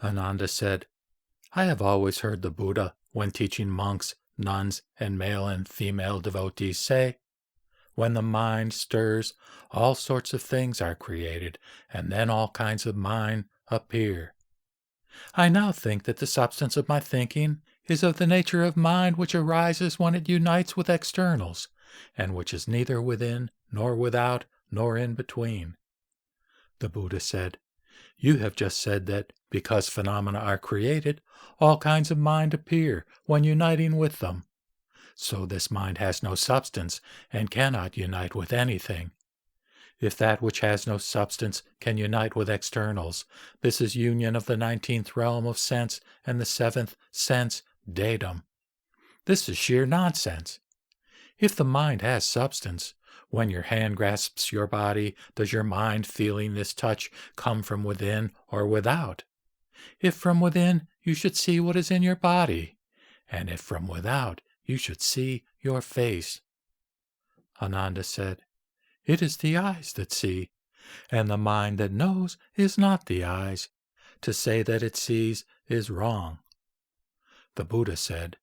Ananda said, I have always heard the Buddha, when teaching monks, nuns, and male and female devotees, say, when the mind stirs, all sorts of things are created, and then all kinds of mind appear. I now think that the substance of my thinking is of the nature of mind which arises when it unites with externals, and which is neither within, nor without, nor in between. The Buddha said, You have just said that, because phenomena are created, all kinds of mind appear when uniting with them. So this mind has no substance, and cannot unite with anything. If that which has no substance can unite with externals, this is union of the 19th realm of sense and the 7th sense, datum. This is sheer nonsense. If the mind has substance, when your hand grasps your body, does your mind feeling this touch come from within or without? If from within, you should see what is in your body, and if from without, you should see your face. Ananda said, It is the eyes that see, and the mind that knows is not the eyes. To say that it sees is wrong. The Buddha said,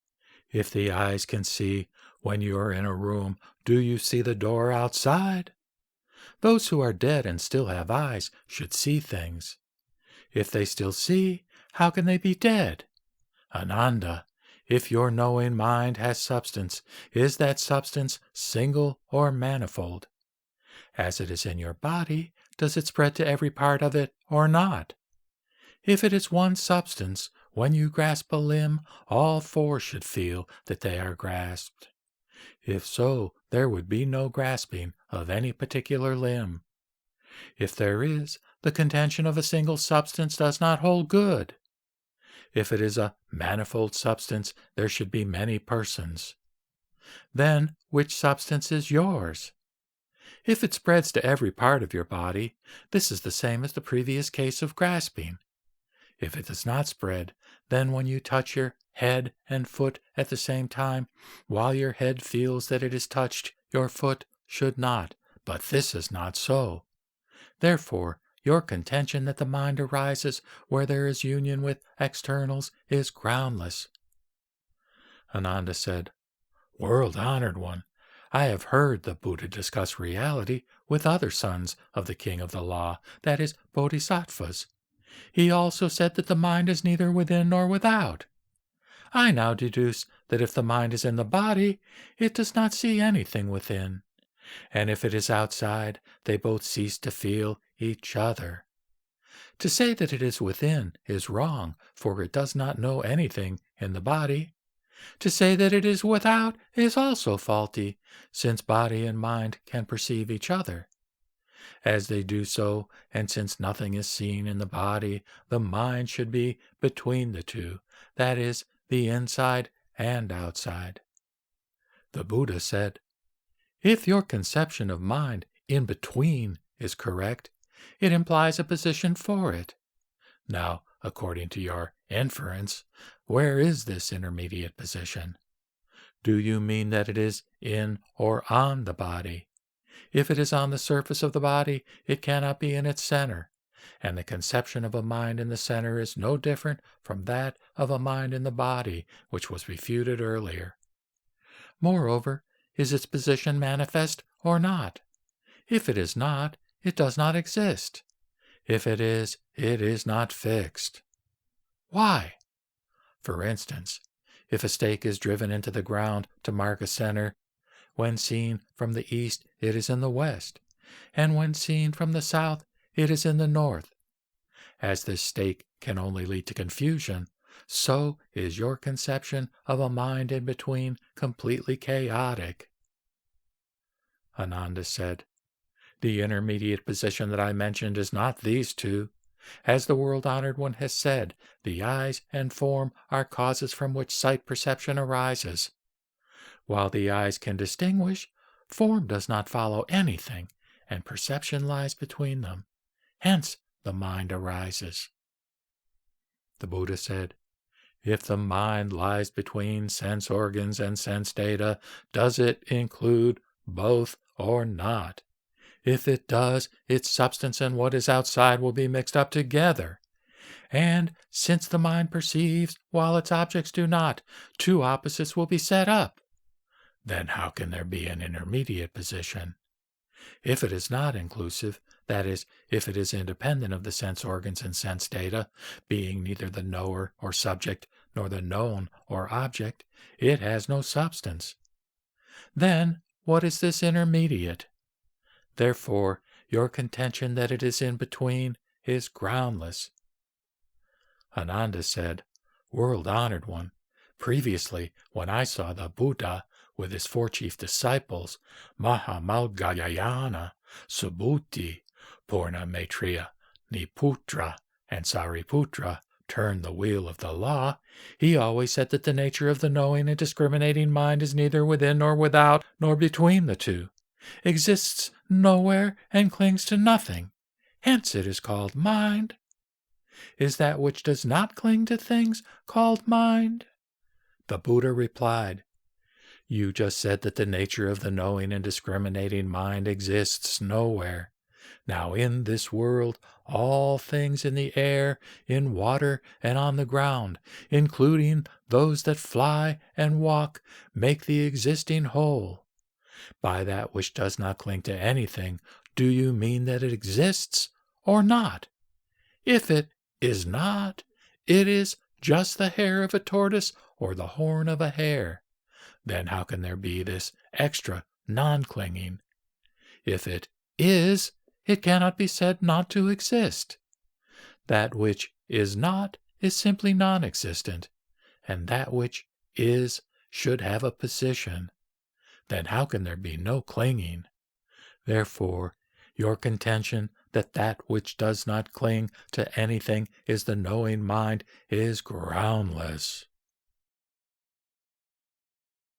If the eyes can see, when you are in a room, do you see the door outside? Those who are dead and still have eyes should see things. If they still see, how can they be dead? Ananda, if your knowing mind has substance, is that substance single or manifold? As it is in your body, does it spread to every part of it or not? If it is one substance, when you grasp a limb, all four should feel that they are grasped. If so, there would be no grasping of any particular limb. If there is, the contention of a single substance does not hold good. If it is a manifold substance, there should be many persons. Then, which substance is yours? If it spreads to every part of your body, this is the same as the previous case of grasping. If it does not spread, then when you touch your head and foot at the same time, while your head feels that it is touched, your foot should not, but this is not so. Therefore, your contention that the mind arises where there is union with externals is groundless. Ananda said, World-honored one, I have heard the Buddha discuss reality with other sons of the King of the Law, that is, bodhisattvas. He also said that the mind is neither within nor without. I now deduce that if the mind is in the body, it does not see anything within. And if it is outside, they both cease to feel each other. To say that it is within is wrong, for it does not know anything in the body. To say that it is without is also faulty, since body and mind can perceive each other. As they do so, and since nothing is seen in the body, the mind should be between the two, that is, the inside and outside. The Buddha said, If your conception of mind in between is correct, it implies a position for it. Now, according to your inference, where is this intermediate position? Do you mean that it is in or on the body? If it is on the surface of the body, it cannot be in its center, and the conception of a mind in the center is no different from that of a mind in the body, which was refuted earlier. Moreover, is its position manifest or not? If it is not, it does not exist. If it is not fixed. Why? For instance, if a stake is driven into the ground to mark a center, when seen from the east, it is in the west, and when seen from the south, it is in the north. As this stake can only lead to confusion, so is your conception of a mind in between completely chaotic. Ananda said, The intermediate position that I mentioned is not these two. As the world-honored one has said, the eyes and form are causes from which sight perception arises. While the eyes can distinguish, form does not follow anything, and perception lies between them. Hence the mind arises. The Buddha said, If the mind lies between sense organs and sense data, does it include both or not? If it does, its substance and what is outside will be mixed up together. And since the mind perceives while its objects do not, two opposites will be set up. Then how can there be an intermediate position? If it is not inclusive, that is, if it is independent of the sense organs and sense data, being neither the knower or subject nor the known or object, it has no substance. Then what is this intermediate? Therefore, your contention that it is in between is groundless. Ananda said, World-honored one, previously when I saw the Buddha with his four chief disciples, Mahamalgayana, Subhuti, Purna Maitreya, Niputra, and Sariputra, turn the wheel of the law, he always said that the nature of the knowing and discriminating mind is neither within nor without, nor between the two, exists nowhere and clings to nothing. Hence it is called mind. Is that which does not cling to things called mind? The Buddha replied, You just said that the nature of the knowing and discriminating mind exists nowhere. Now in this world, all things in the air, in water, and on the ground, including those that fly and walk, make the existing whole. By that which does not cling to anything, do you mean that it exists or not? If it is not, it is just the hair of a tortoise or the horn of a hare. Then how can there be this extra non-clinging? If it is, it cannot be said not to exist. That which is not is simply non-existent, and that which is should have a position. Then how can there be no clinging? Therefore, your contention that which does not cling to anything is the knowing mind is groundless.